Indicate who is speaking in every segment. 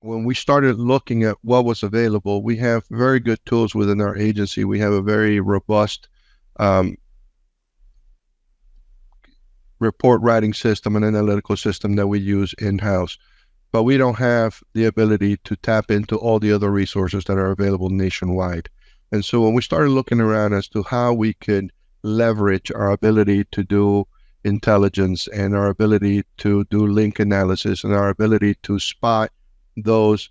Speaker 1: when we started looking at what was available, we have very good tools within our agency. We have a very robust um, report writing system and analytical system that we use in-house. But we don't have the ability to tap into all the other resources that are available nationwide. And so when we started looking around as to how we could leverage our ability to do intelligence and our ability to do link analysis and our ability to spot those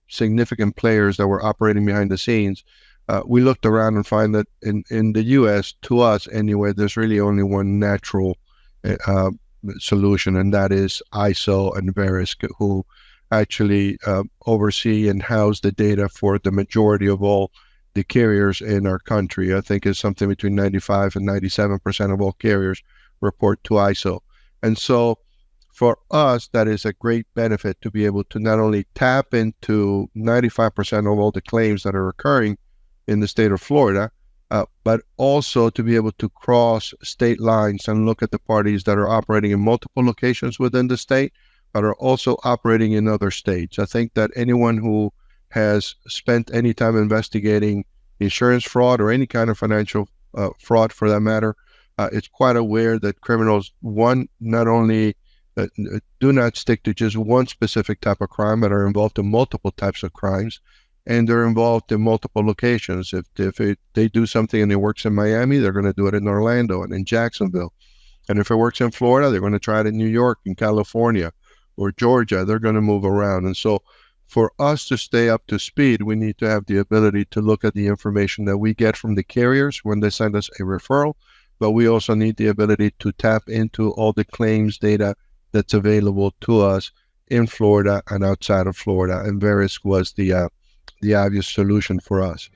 Speaker 1: significant players that were operating behind the scenes, we looked around and find that in the US, to us anyway, there's really only one natural uh, solution, and that is ISO and Verisk, who actually oversee and house the data for the majority of all the carriers in our country. I think it's something between 95 and 97% of all carriers report to ISO. And so for us, that is a great benefit to be able to not only tap into 95% of all the claims that are occurring in the state of Florida, but also to be able to cross state lines and look at the parties that are operating in multiple locations within the state, but are also operating in other states. I think that anyone who has spent any time investigating insurance fraud or any kind of financial fraud for that matter, is quite aware that criminals, one, not only do not stick to just one specific type of crime, but are involved in multiple types of crimes, and they're involved in multiple locations. If they do something and it works in Miami, they're going to do it in Orlando and in Jacksonville. And if it works in Florida, they're going to try it in New York, in California, or Georgia. They're going to move around. And so for us to stay up to speed, we need to have the ability to look at the information that we get from the carriers when they send us a referral, but we also need the ability to tap into all the claims data that's available to us in Florida and outside of Florida. And Verisk was the obvious solution for us.